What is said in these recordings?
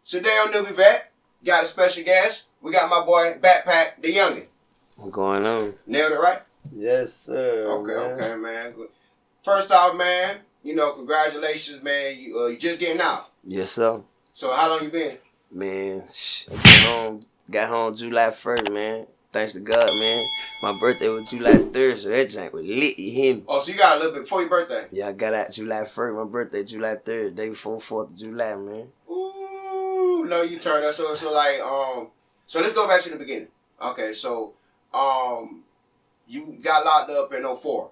Today on NewbieVeT, got a special guest. We got my boy BakkPakk Da Yungeen. What's going on? Nailed it right? Yes, sir. Okay, man. First off, man, congratulations, man. You just getting out. Yes, sir. So how long you been? Man, I got home July 1st, man. Thanks to God, man. My birthday was July 3rd, so that jank was lit, you hear me? Oh, so you got a little bit before your birthday? Yeah, I got out July 1st. My birthday July 3rd, day before 4th of July, man. Ooh, no, you turned up. So let's go back to the beginning. Okay, so, you got locked up in 04.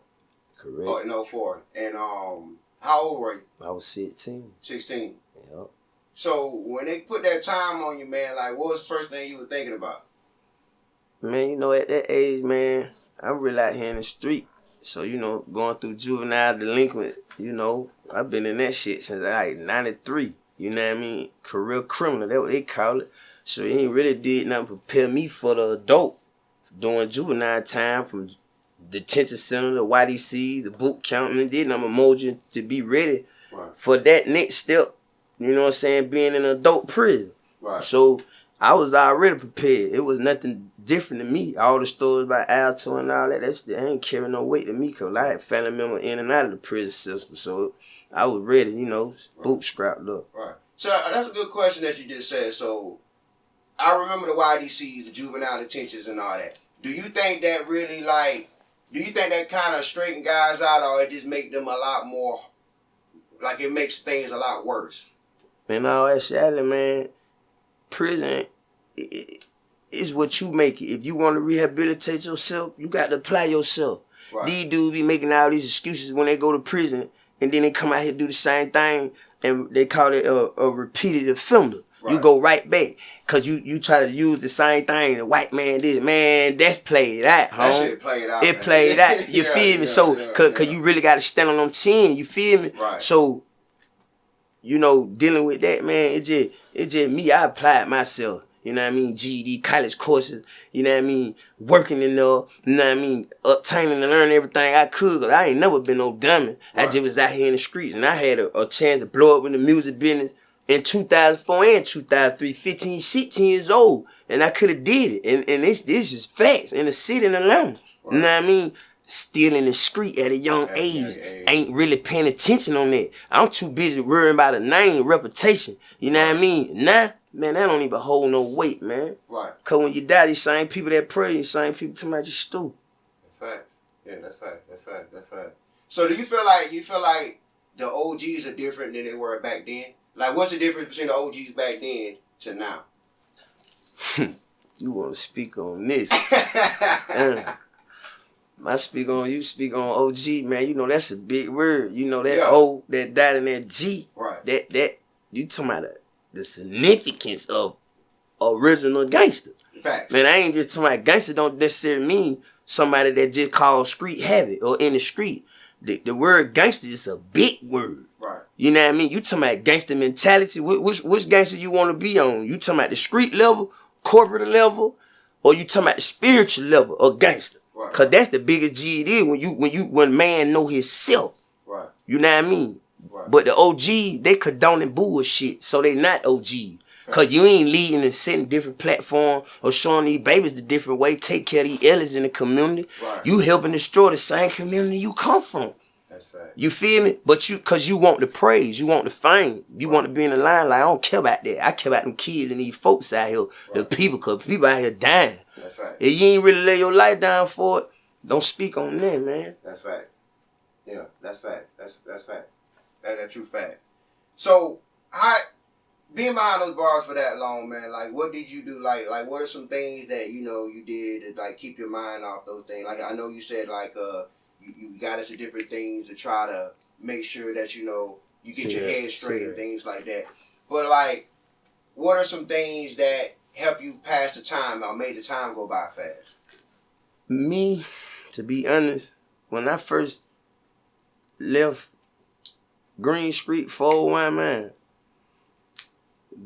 Correct. Oh, in 04. And, how old were you? I was 16. 16. Yep. So, when they put that time on you, man, like, what was the first thing you were thinking about? Man, at that age, man, I'm really out here in the street. So, going through juvenile delinquent, I've been in that shit since like 93. You know what I mean? Career criminal, that's what they call it. So he ain't really did nothing to prepare me for the adult. Doing juvenile time from detention center to YDC, the boot camp, and then I'm emoji to be ready for that next step. You know what I'm saying? Being in an adult prison. Right. So I was already prepared. It was nothing different to me. All the stories about Alto and all that, that ain't carrying no weight to me because I had family members in and out of the prison system. So I was ready, bootstrapped up. Right. So that's a good question that you just said. So I remember the YDCs, the juvenile detentions and all that. Do you think that really that kind of straighten guys out, or it just make them a lot more, like it makes things a lot worse? In all actuality, man, prison is what you make it. If you want to rehabilitate yourself, you got to apply yourself. Right. These dudes be making all these excuses when they go to prison, and then they come out here and do the same thing, and they call it a repeated offender. Right. You go right back, because you try to use the same thing the white man did. Man, that's played out, homie. That shit played out. It played out. You feel me? So, because you really got to stand on them 10, you feel me? Right. So, dealing with that, man, it just me. I applied myself. You know what I mean? GED, college courses, you know what I mean? Working in there, you know what I mean? Obtaining and learning everything I could, because I ain't never been no dummy. Right. I just was out here in the streets, and I had a chance to blow up in the music business in 2004 and 2003, 15, 16 years old. And I could have did it. And this is facts in the city and alone. Right. You know what I mean? Still in the street at a young age. Ain't really paying attention on that. I'm too busy worrying about a name, reputation. You know what I mean? Nah. Man, that don't even hold no weight, man. Right. Because when you die, these same people that pray, these same people tell me you stupid. That's facts. Yeah, that's fact. So do you feel like the OGs are different than they were back then? Like, what's the difference between the OGs back then to now? You want to speak on this. You speak on OG, man. That's a big word. That O, that dot, and that G. Right. That you talking about the significance of original gangster. Facts. Man, I ain't just talking about gangster don't necessarily mean somebody that just calls street habit or in the street. The word gangster is a big word. Right. You know what I mean? You talking about gangster mentality. Which gangster you want to be on? You talking about the street level, corporate level, or you talking about the spiritual level of gangster? Right. Cause that's the biggest G it is when man know himself. Right. You know what I mean? Right. But the OG, they condoning bullshit, so they not OG. Cause you ain't leading and setting different platform or showing these babies the different way, take care of these elders in the community. Right. You helping destroy the same community you come from. That's fact. You feel me? But cause you want the praise, you want the fame, you want to be in the line. Like, I don't care about that. I care about them kids and these folks out here, the people, cause people out here dying. That's fact. If you ain't really lay your life down for it, don't speak on that, man. That's fact. Yeah, that's fact. That's fact. That's true fact. So, being behind those bars for that long, man, like, what did you do? Like, what are some things that, you did to, like, keep your mind off those things? Like, I know you said, like, you got into different things to try to make sure that, you get your head straight and things like that. But, like, what are some things that help you pass the time or made the time go by fast? Me, to be honest, when I first left Green Street 401, man,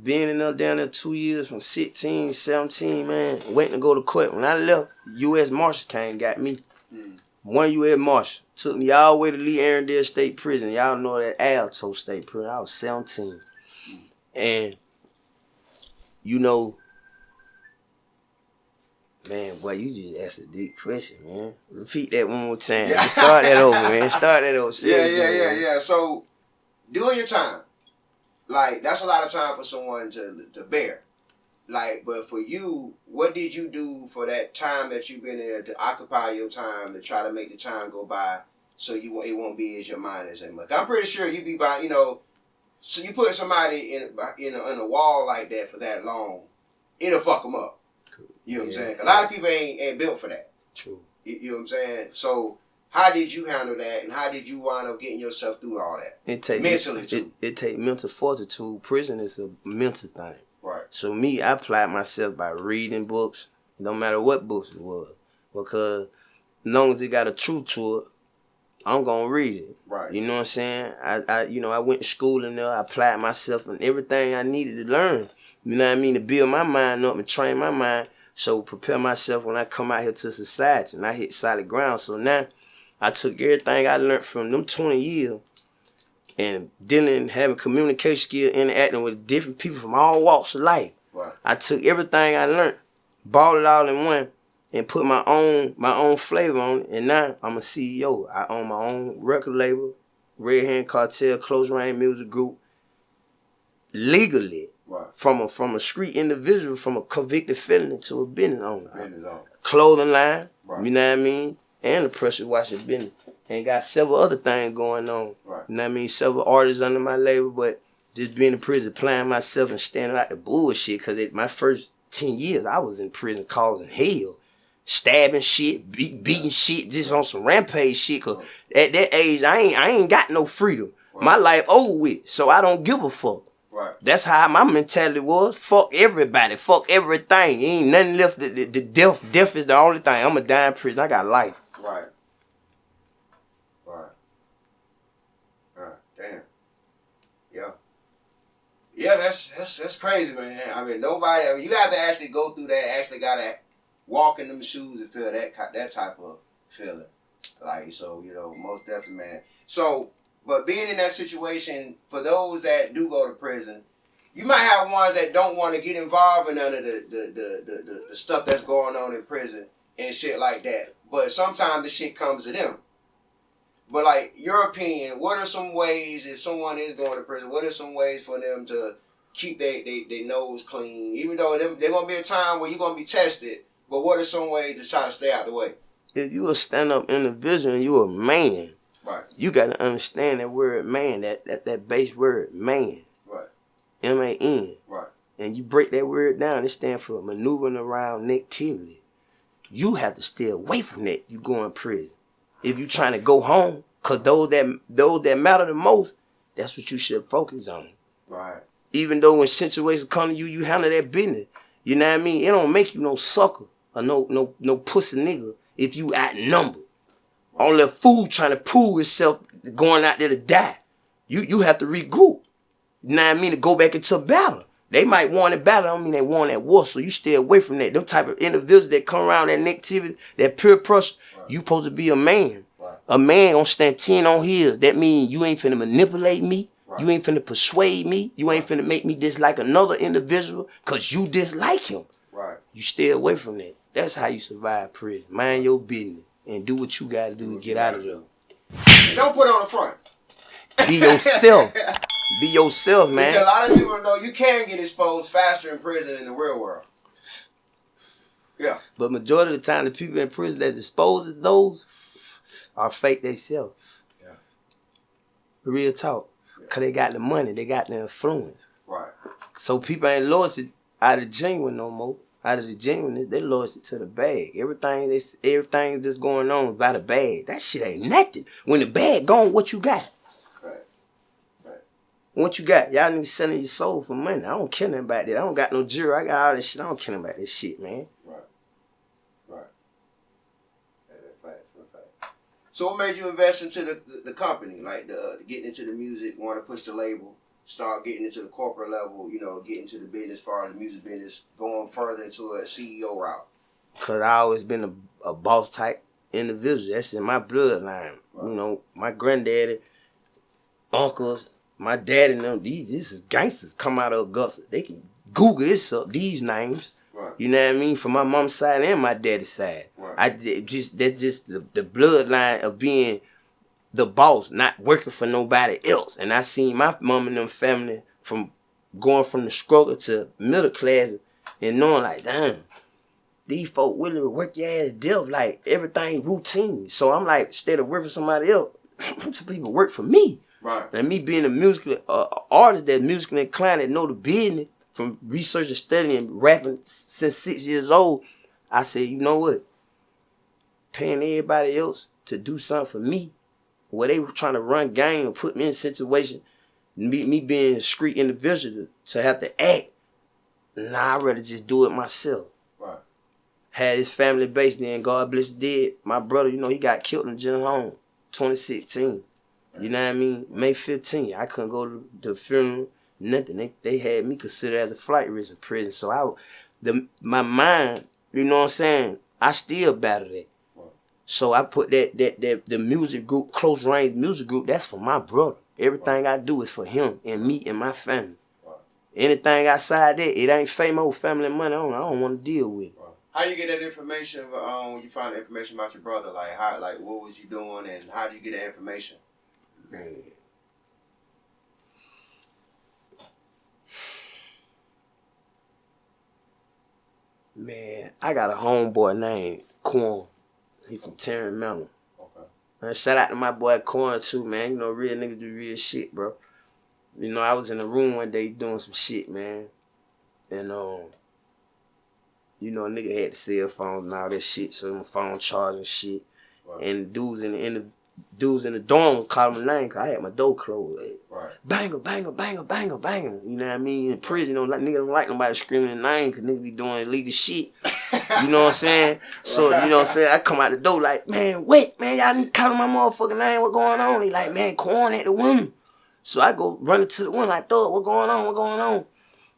being in there down there 2 years from 16, 17, man, waiting to go to court. When I left, U.S. Marshals came and got me. One U.S. Marshal took me all the way to Lee Arendelle State Prison. Y'all know that Alto State Prison. I was 17. And you know, man, boy, you just asked a deep question, man. Repeat that one more time. Yeah. Just start that over, man. Start that over. Yeah. So, doing your time, like, that's a lot of time for someone to bear. Like, but for you, what did you do for that time that you've been there to occupy your time to try to make the time go by so it won't be as your mind as much? I'm pretty sure you be by, so you put somebody in a wall like that for that long, it'll fuck them up. You know what I'm saying? A lot of people ain't built for that. True. You know what I'm saying? So how did you handle that, and how did you wind up getting yourself through all that? Mentally too. It take mental fortitude. Prison is a mental thing. Right. So me, I applied myself by reading books. No matter what books it was, because as long as it got a truth to it, I'm gonna read it. Right. You know what I'm saying? I went to school in there. I applied myself in everything I needed to learn. You know what I mean? To build my mind up and train my mind. So prepare myself when I come out here to society and I hit solid ground. So now I took everything I learned from them 20 years and dealing, having communication skills, interacting with different people from all walks of life. Right. I took everything I learned, balled it all in one, and put my own flavor on it. And now I'm a CEO. I own my own record label, Red Hand Cartel, Close Range Music Group, legally. Right. From a street individual, from a convicted felon to a business owner. Business owner. Clothing line, right. You know what I mean? And the pressure washing business. And got several other things going on. Right. You know what I mean? Several artists under my label, but just being in prison, applying myself and standing out the bullshit. Because my first 10 years, I was in prison causing hell. Stabbing shit, beating shit, just on some rampage shit. Because at that age, I ain't got no freedom. Right. My life over with, so I don't give a fuck. Right. That's how my mentality was. Fuck everybody. Fuck everything. Ain't nothing left. The death is the only thing. I'm a die in prison. I got life. Right. Damn. Yeah. Yeah, that's crazy, man. I mean, you have to actually go through that. Actually got to walk in them shoes and feel that type of feeling. Like, so, most definitely, man. So, but being in that situation, for those that do go to prison, you might have ones that don't want to get involved in none of the stuff that's going on in prison and shit like that. But sometimes the shit comes to them. But, like, your opinion, what are some ways, if someone is going to prison, what are some ways for them to keep their nose clean? Even though there's going to be a time where you're going to be tested, but what are some ways to try to stay out the way? If you a stand-up individual and you a man, right, you got to understand that word man, that base word, man. Right. M-A-N. Right. And you break that word down, it stands for maneuvering around negativity. You have to stay away from that. You go in prison. If you trying to go home, because those that matter the most, that's what you should focus on. Right. Even though when situations come to you, you handle that business. You know what I mean? It don't make you no sucker or no pussy nigga if you outnumbered. All that fool trying to prove itself going out there to die. You have to regroup. You know what I mean? To go back into battle. They might want a battle, I don't mean they want that war, so you stay away from that. Them type of individuals that come around that negativity, that peer pressure, right. You supposed to be a man. Right. A man gonna stand 10 on his. That means you ain't finna manipulate me. Right. You ain't finna persuade me. You ain't finna make me dislike another individual because you dislike him. Right. You stay away from that. That's how you survive prison. Mind your business and do what you gotta do to get out of there. Don't put on the front. Be yourself. Be yourself, man. Because a lot of people know you can get exposed faster in prison than in the real world. Yeah. But majority of the time, the people in prison that expose those are fake themselves. Yeah. Real talk. Because they got the money. They got the influence. Right. So people ain't loyalty out of the genuine no more. Out of the genuineness, they loyalty to the bag. Everything that's going on is by the bag. That shit ain't nothing. When the bag gone, what you got? What you got? Y'all niggas selling your soul for money. I don't care nothing about that. I don't got no jewelry. I got all this shit. I don't care about this shit, man. Right. That's fact. So what made you invest into the company? Like getting into the music, want to push the label, start getting into the corporate level, get into the business as far as the music business, going further into a CEO route? Because I always been a boss type individual. That's in my bloodline. Right. My granddaddy, uncles, my dad and them, this is gangsters come out of Augusta. They can Google this up, these names. Right. You know what I mean? From my mom's side and my daddy's side. Right. That's just the bloodline of being the boss, not working for nobody else. And I seen my mom and them family from going from the struggle to middle class and knowing like, damn, these folk willing to work your ass to death, like everything routine. So I'm like, instead of working for somebody else, some people work for me. Right. And me being a musical artist that's musically inclined, that know the business from research and studying and rapping since 6 years old, I said, you know what? Paying everybody else to do something for me, where they were trying to run game and put me in a situation, me being a street individual to have to act, nah, I'd rather just do it myself. Right. Had his family base then, God bless the dead. My brother, you know, he got killed in a general home, 2016. You know what I mean? May 15th. I couldn't go to the funeral, nothing. They had me considered as a flight risk in prison. So my mind, you know what I'm saying, I still battle that. Right. So I put the music group, close range music group, that's for my brother. Everything right. I do is for him and me and my family. Right. Anything outside that, it ain't fame or family money on. I don't want to deal with it. Right. How you get that information when you find the information about your brother? Like how, like what was you doing and how do you get that information? Man, I got a homeboy named Corn. He from Terry Mountain. Okay. Man, shout out to my boy Corn too, man. You know, real niggas do real shit, bro. You know, I was in the room one day doing some shit, man. And you know, a nigga had the cell phones and all that shit, so my phone charging shit. Right. And dudes in the dorm was calling my name, cause I had my door closed. Like, right. Banger, banger, banger, banger, banger. You know what I mean? In prison, nigga don't like nobody screaming their name, cause nigga be doing illegal shit. You know what I'm saying? So, you know what I'm saying? I come out the door like, man, wait, man, y'all need to call my motherfucking name. What going on? He like, man, Corn at the woman. So I go running to the woman like, thug, what going on? What going on?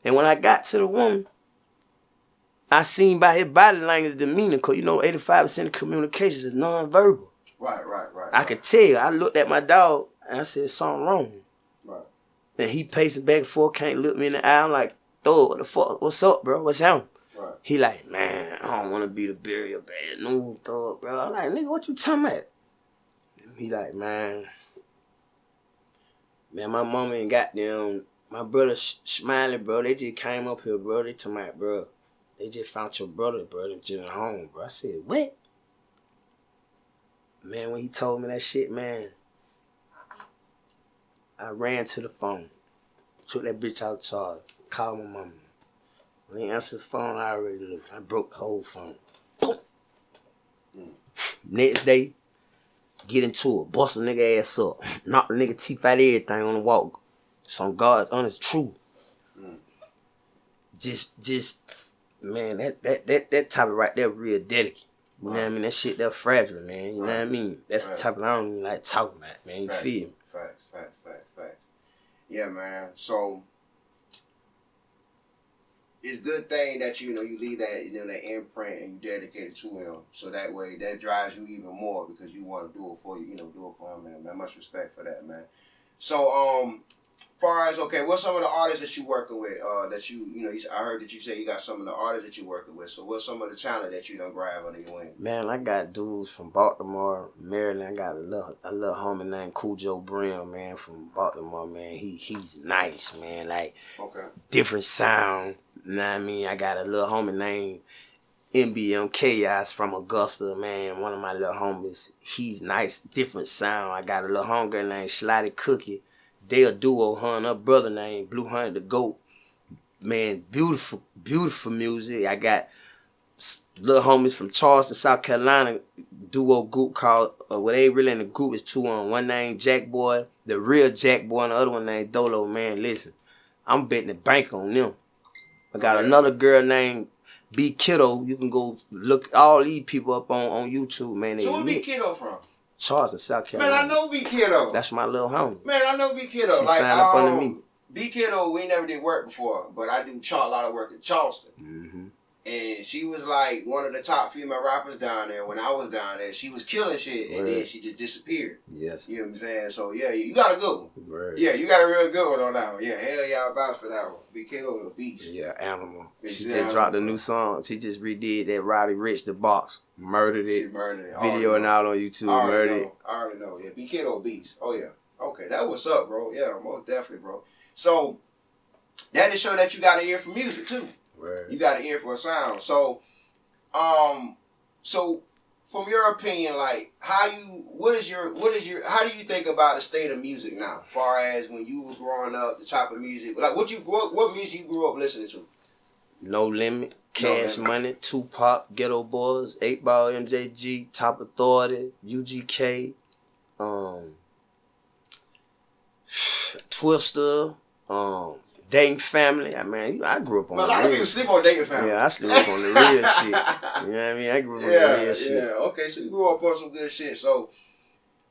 And when I got to the woman, I seen by his body language demeanor, cause you know 85% of communications is nonverbal. Right. I could tell. I looked at my dog and I said, something wrong. Right. And he pacing back and forth, can't look me in the eye. I'm like, thug, what the fuck? What's up, bro? What's happening? Right. He like, man, I don't want to be the burial bad news, thug, bro. I'm like, nigga, what you talking about? He like, man, my mama ain't got them. My brother Smiley, bro, they just came up here, bro. They told me, bro, they just found your brother, bro, in general home, bro. I said, what? Man, when he told me that shit, man, I ran to the phone, took that bitch out of charge, called my mama. When he answered the phone, I already knew. I broke the whole phone. Boom. Next day, get into it, bust a nigga ass up, knock the nigga teeth out of everything on the walk. Some God's honest truth. Just, man, that topic right there real delicate. You know what I mean? That shit, that fragile, man. You know what I mean? That's the topic I don't even like talking about, man. You feel me? Facts. Yeah, man. So, it's a good thing that, you know, you leave that, you know, that imprint and you dedicate it to him. So that way, that drives you even more because you want to do it for you, do it for him, man. Much respect for that, man. So, far as, okay, what's some of the artists that you working with, that you know, I heard that you say you got some of the artists that you working with, so what's some of the talent that you done grab under your wing? Man, I got dudes from Baltimore, Maryland. I got a little homie named Cujo Brim, man, from Baltimore, man. He's nice, man, like, okay, different sound, you know what I mean? I got a little homie named NBM Chaos from Augusta, man, one of my little homies. He's nice, different sound. I got a little homegirl named Slotty Cookie. They a duo, her brother named Blue Hunter the Goat. Man, beautiful music. I got little homies from Charleston, South Carolina, duo group called, well, they really in the group is two on. One named Jack Boy, the real Jack Boy, and the other one named Dolo. Man, listen, I'm betting the bank on them. I got another girl named B Kiddo. You can go look all these people up on YouTube, man. So where B Kiddo from? Charleston, South Carolina. Man, I know B Kiddo. That's my little homie. Man, I know B Kiddo. She signed up under me. B Kiddo, we never did work before, but I do a lot of work in Charleston. Mm-hmm. And she was like one of the top female rappers down there when I was down there. She was killing shit, and then she just disappeared. Yes. You know what I'm saying? So, yeah, you got a good one. Word. Yeah, you got a real good one on that one. Yeah, hell yeah, I vouch for that one. BK a beast. Yeah, animal. She just animal, dropped a new song. She just redid that Roddy Ricch, The Box. Murdered it. She murdered it. Video and out on YouTube. Murdered it. I already know. Yeah, BK a beast. Oh, yeah. Okay, that what's up, bro. Yeah, most definitely, bro. So, that just show that you got an ear for music, too. Word. You got an ear for a sound. So, so from your opinion, like how do you think about the state of music now? As far as when you was growing up, the type of music, like what music you grew up listening to? No Limit, Cash Money, Tupac, Ghetto Boys, 8 Ball, MJG, Top Authority, UGK, Twister, Dating Family. I mean, I grew up on a lot of people sleep on Dating Family. Yeah, I sleep up on the real shit. You know what I mean? I grew up on the real shit. Yeah, okay, so you grew up on some good shit. So,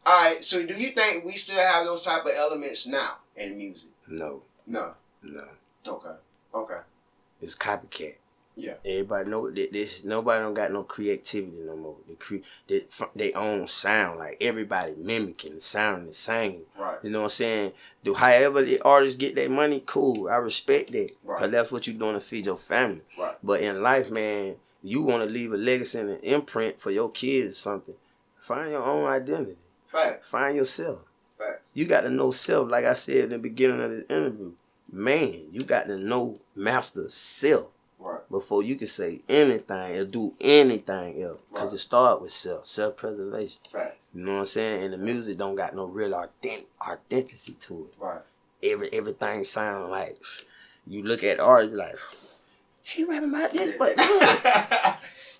alright, so do you think we still have those type of elements now in music? No. No. Okay. It's copycat. Yeah. Everybody know this. Nobody don't got no creativity no more. They own sound. Like everybody mimicking the sound the same. Right. You know what I'm saying? However the artists get their money, cool. I respect that. Right. Cause that's what you're doing to feed your family. Right. But in life, man, you want to leave a legacy and an imprint for your kids or something. Find your own identity. Fact. Find yourself. Fact. You got to know self. Like I said in the beginning of this interview, man, you got to know master self. Right. Before you can say anything or do anything else. Because it starts with self-preservation. Facts. You know what I'm saying? And the music don't got no real authenticity to it. Right. Everything sound like, you look at the artist, like, he rapping about this, but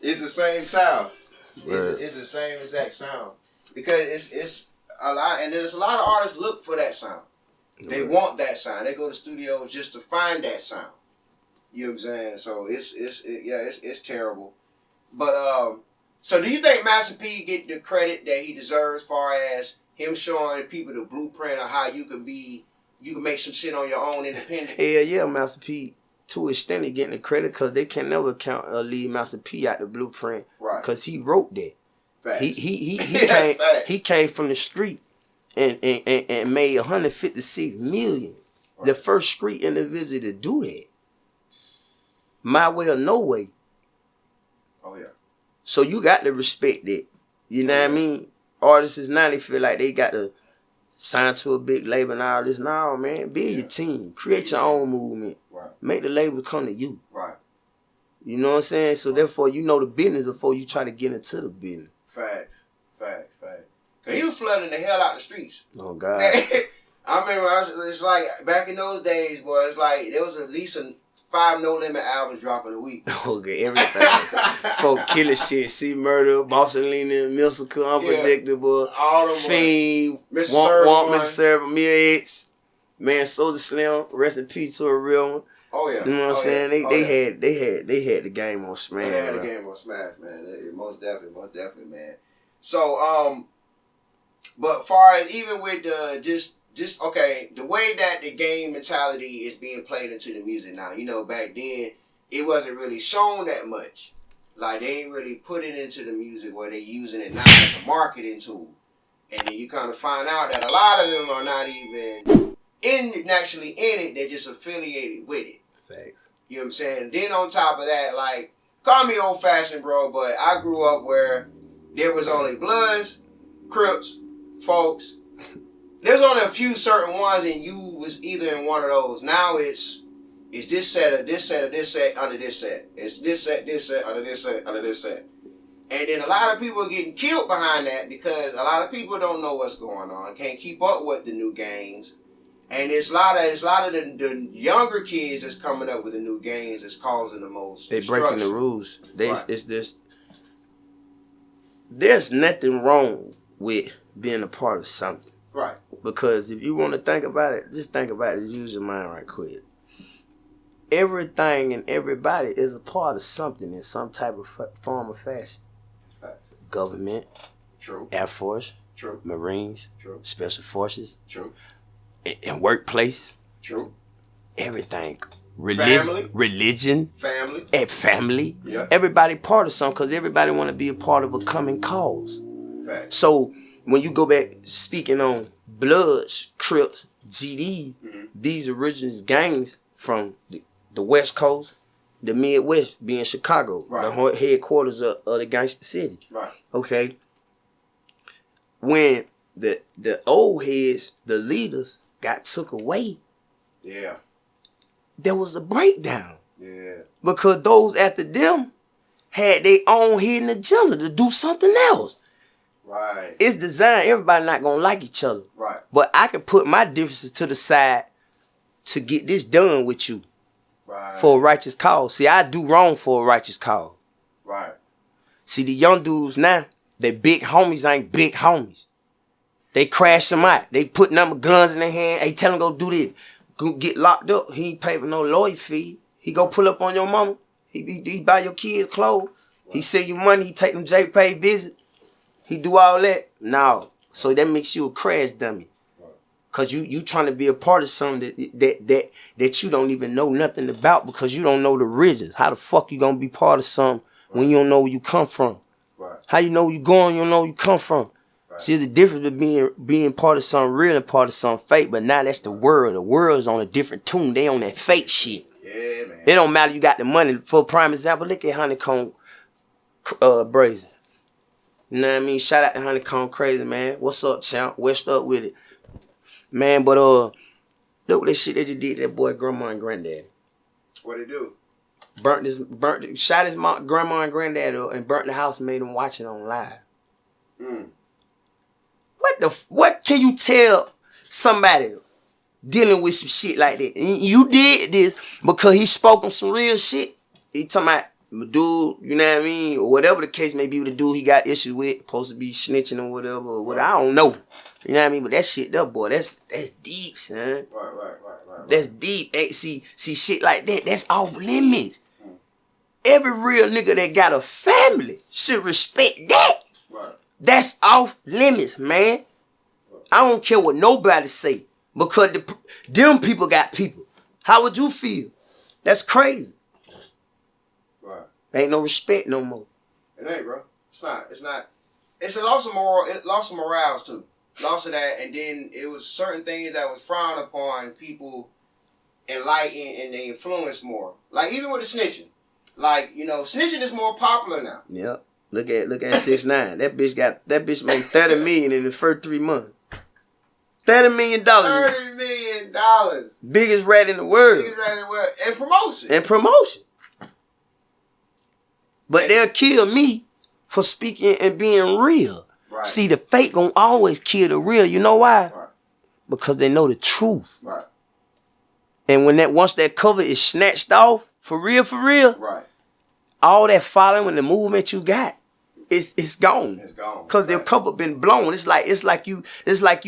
it's the same sound. It's the same exact sound. Because it's a lot, and there's a lot of artists look for that sound. They want that sound. They go to studios just to find that sound. You know what I'm saying? So it's terrible. But so do you think Master P get the credit that he deserves as far as him showing people the blueprint of how you can make some shit on your own independent? Hell yeah, Master P to extent he getting the credit because they can never leave Master P out the blueprint. Right. Because he wrote that. Facts. He came from the street and made 156 million. Right. The first street individual to do that. My way or no way. Oh, yeah. So you got to respect that. You know what I mean? Artists now, they feel like they got to sign to a big label and all this. No, man. Build your team. Create your own movement. Right. Make the label come to you. Right. You know what I'm saying? So therefore, you know the business before you try to get into the business. Facts. Because he was flooding the hell out the streets. Oh, God. I remember, it's like, back in those days, boy, it's like, there was at least 5 No Limit albums dropping a week. Okay, everything. Folk killer shit. See Murder, Bossalina, Mystical, Unpredictable, all them Fiend, Mr. Want Mr. Serve, Mia X, man, Soda Slim, rest in peace to a real one. Oh yeah. You know what I'm saying? They had the game on smash. They had the game on smash, man. Most definitely, man. So but far as even with the just okay, the way that the game mentality is being played into the music now, you know, back then it wasn't really shown that much. Like they ain't really put it into the music where they using it now as a marketing tool. And then you kind of find out that a lot of them are not even actually in it, they're just affiliated with it. Thanks. You know what I'm saying? Then on top of that, like, call me old fashioned, bro, but I grew up where there was only Bloods, Crips, folks. There's only a few certain ones, and you was either in one of those. Now it's this set, under this set. It's this set, under this set. And then a lot of people are getting killed behind that because a lot of people don't know what's going on, can't keep up with the new games. And it's a lot of the younger kids that's coming up with the new games that's causing the most. They breaking the rules. There's nothing wrong with being a part of something. Right. Because if you want to think about it, just think about it. Use your mind right quick. Everything and everybody is a part of something in some type of form or fashion. Right. Government. True. Air Force. True. Marines. True. Special Forces. True. In workplace. True. Everything religion, family. Yeah. Everybody part of something because everybody want to be a part of a common cause. Fact. So when you go back speaking on Bloods, Crips, GDs, these original gangs from the West Coast, the Midwest, being Chicago, the headquarters of the gangster city. Right. Okay. When the old heads, the leaders, got took away, there was a breakdown. Yeah. Because those after them had their own hidden agenda to do something else. Right. It's designed, everybody not gonna like each other. Right. But I can put my differences to the side to get this done with you. Right. For a righteous cause. See, I do wrong for a righteous cause. Right. See, the young dudes now, they big homies ain't big homies. They crash them out. They put number guns in their hand. They tell them go do this. Go get locked up. He ain't pay for no lawyer fee. He go pull up on your mama. He buy your kids clothes. Right. He send you money. He take them J.Paul visit. He do all that. No. So that makes you a crash dummy. Right. Cause you trying to be a part of something that you don't even know nothing about because you don't know the origins. How the fuck you gonna be part of something when you don't know where you come from? Right. How you know where you going, you don't know where you come from. Right. See, the difference between being part of something real and part of something fake, but now that's the world. The world's on a different tune. They on that fake shit. Yeah, man. It don't matter you got the money. For a prime example, look at Honeycomb Brazen. You know what I mean? Shout out to Honeycomb Crazy, man. What's up, champ? West up with it. Man, but look what that shit that you did to that boy grandma and granddaddy. What it do? Shot his grandma and granddaddy up and burnt the house and made him watch it on live. What can you tell somebody dealing with some shit like that? And you did this because he spoke on some real shit. He talking about dude, you know what I mean? Or whatever the case may be with the dude he got issues with, supposed to be snitching or whatever. I don't know. You know what I mean? But that shit, that boy, that's deep, son. Right. That's deep. Hey, see shit like that, that's off limits. Every real nigga that got a family should respect that. Right. That's off limits, man. I don't care what nobody say. Because them people got people. How would you feel? That's crazy. Right. Ain't no respect no more. It ain't, bro. It's not. It's a loss of moral. It lost some morals too. Loss of that, and then it was certain things that was frowned upon. People enlightened and they influenced more. Like even with the snitching. Like, you know, snitching is more popular now. Yep. Look at 6ix9ine. That bitch made $30 million in the first 3 months. $30 million. $30 million. Biggest rat in the world. And promotion. But they'll kill me for speaking and being real. Right. See, the fake gonna always kill the real. You know why? Right. Because they know the truth. Right. And when once that cover is snatched off, for real, right, all that following the movement you got, it's gone. It's gone. Cause the cover been blown. It's like you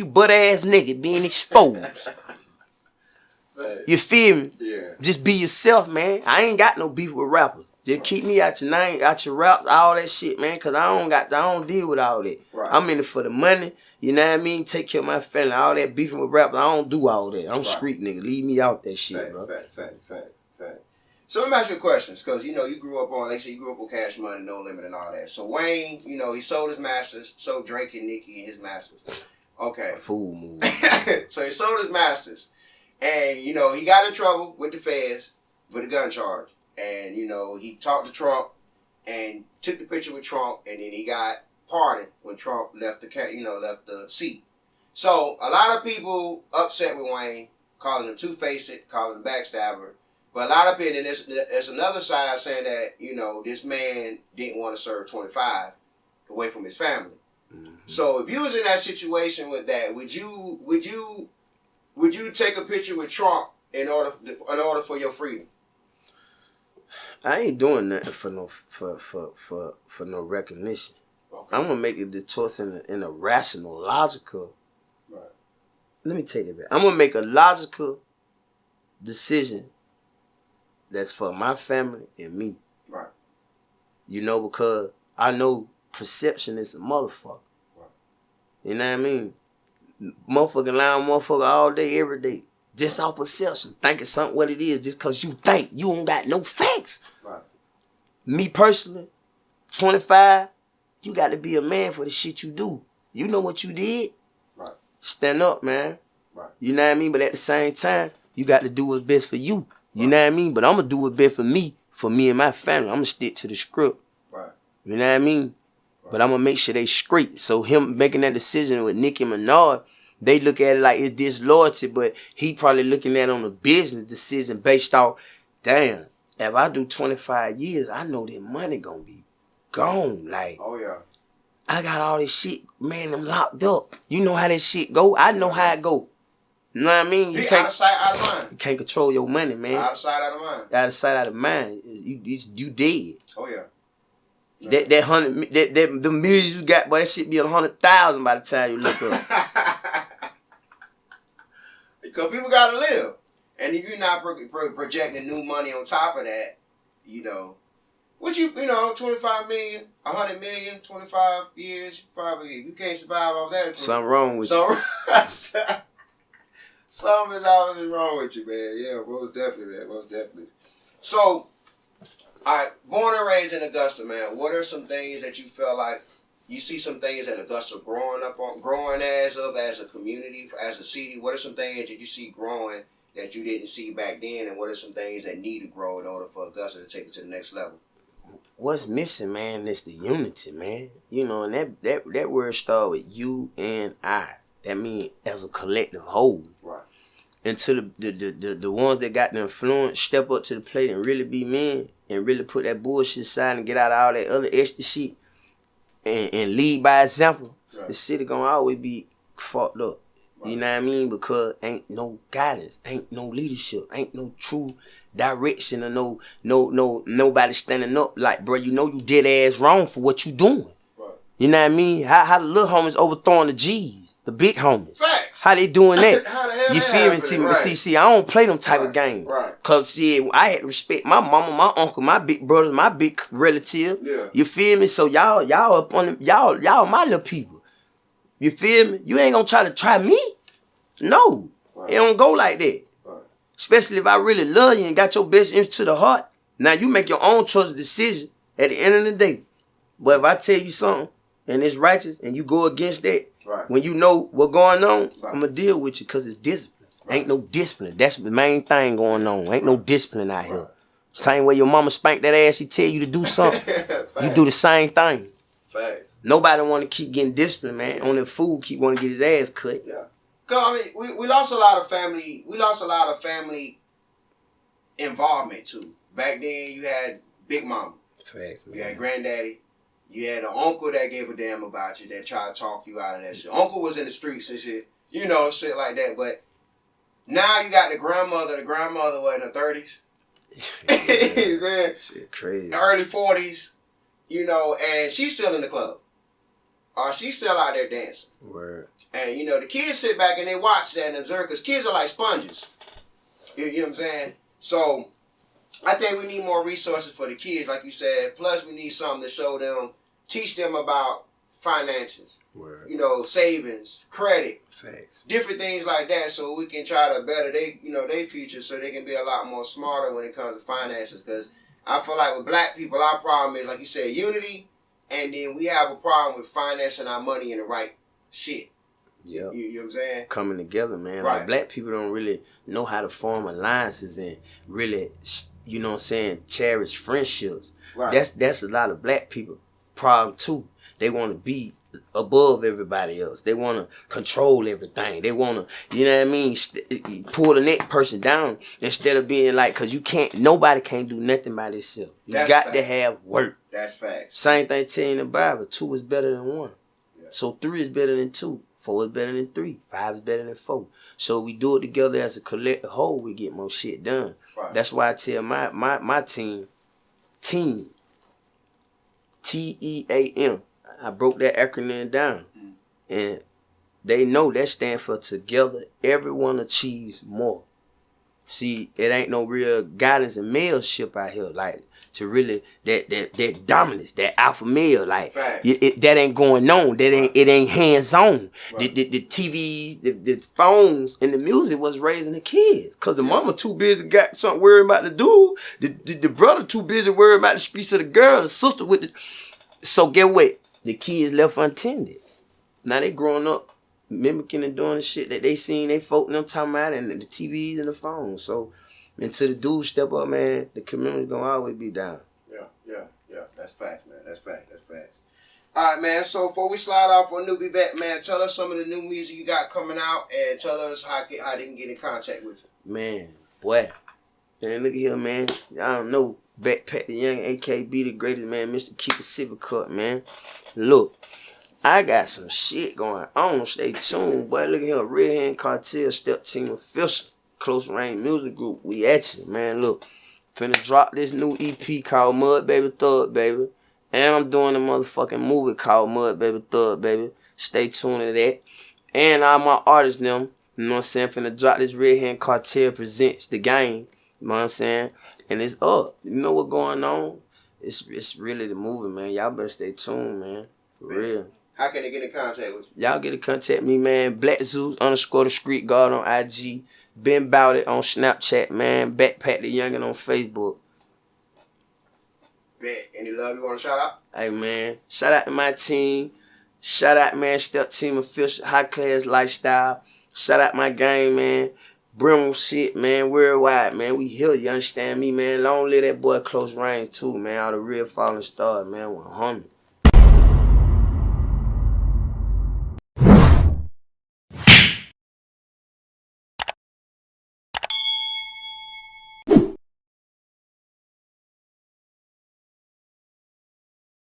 butt ass nigga being exposed. You feel me? Yeah. Just be yourself, man. I ain't got no beef with rappers. Just keep me out your name, out your raps, all that shit, man. Cause I don't deal with all that. Right. I'm in it for the money. You know what I mean? Take care of my family. All that beefing with rappers, I don't do all that. I'm street nigga. Leave me out that shit, bro. Facts. So let me ask you a question, because you know you grew up on, Cash Money, No Limit, and all that. So Wayne, you know, he sold his masters, sold Drake and Nicki and his masters. Okay. Fool move. So he sold his masters, and you know he got in trouble with the feds with a gun charge, and you know he talked to Trump and took the picture with Trump, and then he got pardoned when Trump left the seat. So a lot of people upset with Wayne, calling him two-faced, calling him backstabber. But a lot of people, and there's another side saying that, you know, this man didn't want to serve 25 away from his family. Mm-hmm. So if you was in that situation with that, would you take a picture with Trump in order for your freedom? I ain't doing nothing for no recognition. Okay. I'm gonna make the choice in a rational, logical. Right. Let me take it back. I'm gonna make a logical decision that's for my family and me. Right. You know, because I know perception is a motherfucker. Right. You know what I mean? Motherfucker lying, motherfucker all day, every day. Just off perception. Thinking something what it is just because you think. You don't got no facts. Right. Me personally, 25, you got to be a man for the shit you do. You know what you did. Right. Stand up, man. Right. You know what I mean? But at the same time, you got to do what's best for you. You know what I mean? But I'm going to do what's best for me and my family. I'm going to stick to the script. Right. You know what I mean? Right. But I'm going to make sure they straight. So him making that decision with Nicki Minaj, they look at it like it's disloyalty, but he probably looking at it on a business decision based off, damn, if I do 25 years, I know that money going to be gone. Like, oh, yeah. I got all this shit, man, I'm locked up. You know how that shit go? I know how it go. You know what I mean? You can't, out of sight, out of mind. You can't control your money, man. Out of sight, out of mind. Out of sight, out of mind. You dead. Oh, yeah. No. The millions you got, boy, that shit be 100,000 by the time you look up. Because people got to live. And if you're not projecting new money on top of that, you know, what you know, 25 million, 100 million, 25 years, probably, if you can't survive off that. Something wrong with you. Something is always wrong with you, man. Yeah, most definitely, man. Most definitely. So, all right, born and raised in Augusta, man. What are some things that you feel like you see some things that Augusta growing as a community, as a city? What are some things that you see growing that you didn't see back then, and what are some things that need to grow in order for Augusta to take it to the next level? What's missing, man, is the unity, man. You know, and that word start with you and I. That means as a collective whole. Right. Until the ones that got the influence step up to the plate and really be men and really put that bullshit aside and get out of all that other extra shit and lead by example, right. The city gonna always be fucked up. Right. You know what I mean? Because ain't no guidance, ain't no leadership, ain't no true direction, or nobody standing up like, bro, you know you dead ass wrong for what you doing. Right. You know what I mean? How the little homies overthrowing the G's, the big homies. Facts. How they doing that? How the hell you feel me? Right. See, I don't play them type of games. Right. Cause see, I had to respect my mama, my uncle, my big brothers, my big relative. Yeah. You feel me? So y'all up on them, y'all my little people. You feel me? You ain't gonna try me. No. Right. It don't go like that. Right. Especially if I really love you and got your best interest to the heart. Now you make your own choice of decision at the end of the day. But if I tell you something and it's righteous and you go against that, right. When you know what's going on, right. I'm going to deal with you because it's discipline. Right. Ain't no discipline. That's the main thing going on. Ain't right. No discipline out here. Same way your mama spanked that ass, she tell you to do something. You do the same thing. Facts. Nobody want to keep getting disciplined, man. Only a fool keep want to get his ass cut. Yeah. Cause I mean, we lost a lot of family. We lost a lot of family involvement too. Back then, you had Big Mama. Facts, man. You had Granddaddy. You had an uncle that gave a damn about you, that tried to talk you out of that shit. Uncle was in the streets and shit, you know, shit like that. But now you got the grandmother. The grandmother was in her 30s. Man, shit crazy. Early 40s, you know, and she's still in the club. Or she's still out there dancing. Word. And, you know, the kids sit back and they watch that and observe, because kids are like sponges. You know what I'm saying? So, I think we need more resources for the kids, like you said. Plus, we need something to show them, teach them about finances. Word. You know, savings, credit. Facts. Different things like that, so we can try to better their future, so they can be a lot more smarter when it comes to finances. Because I feel like with black people, our problem is, like you said, unity, and then we have a problem with financing our money in the right shit. Yeah, you know what I'm saying? Coming together, man. Right. Like, black people don't really know how to form alliances and really, you know what I'm saying, cherish friendships. Right. That's a lot of black people problem too. They want to be above everybody else. They want to control everything. They want to, you know what I mean, pull the next person down instead of being like, because nobody can't do nothing by themselves. You got to have work. That's fact. Same thing telling in the Bible. 2 is better than 1. Yeah. So 3 is better than 2. 4 is better than 3. 5 is better than 4. So we do it together as a collective whole, we get more shit done. Right. That's why I tell my team, TEAM. I broke that acronym down. Mm. And they know that stands for together, everyone achieves more. See, it ain't no real guidance and maleship out here. Like, to really, that dominance, that alpha male, like, that ain't going on. That ain't, it ain't hands-on. Right. The TVs, the phones, and the music was raising the kids. Because the mama too busy got something worried about the dude. The brother too busy worried about the streets of the girl, the sister with the... So, get what? The kids left untended. Now they growing up mimicking and doing the shit that they seen they folk them talking about, and the TVs and the phones. So until the dudes step up, man, the community's gonna always be down. Yeah. That's facts, man. That's facts. All right, man. So before we slide off on NewbieVeT, man, tell us some of the new music you got coming out, and tell us how they can get in contact with you. Man, boy. Man, look at here, man. Y'all don't know BakkPakk Da Yungeen, AKB the greatest, man. Mr. Keep It Civic Cut, man. Look. I got some shit going on. Stay tuned, boy. Look at here. Red Hand Cartel, Step Team Official, Close Range Music Group. We at you, man. Look, finna drop this new EP called Mud Baby Thug Baby. And I'm doing a motherfucking movie called Mud Baby Thug Baby. Stay tuned to that. And all my artists, them, you know what I'm saying, finna drop this Red Hand Cartel Presents The Game. You know what I'm saying? And it's up. You know what going on? It's really the movie, man. Y'all better stay tuned, man. For real. How can they get in contact with you? Y'all get in contact me, man. Black Zeus _ the Street Guard on IG. Ben Bout It on Snapchat, man. BakkPakk Da Yungeen on Facebook. Bet. Any love you want to shout out? Hey, man. Shout out to my team. Shout out, man. Step Team Official, High Class Lifestyle. Shout out my gang, man. Brimble shit, man. Worldwide, man. We here, you understand me, man. Long live that boy Close Range, too, man. All the real falling stars, man. 100.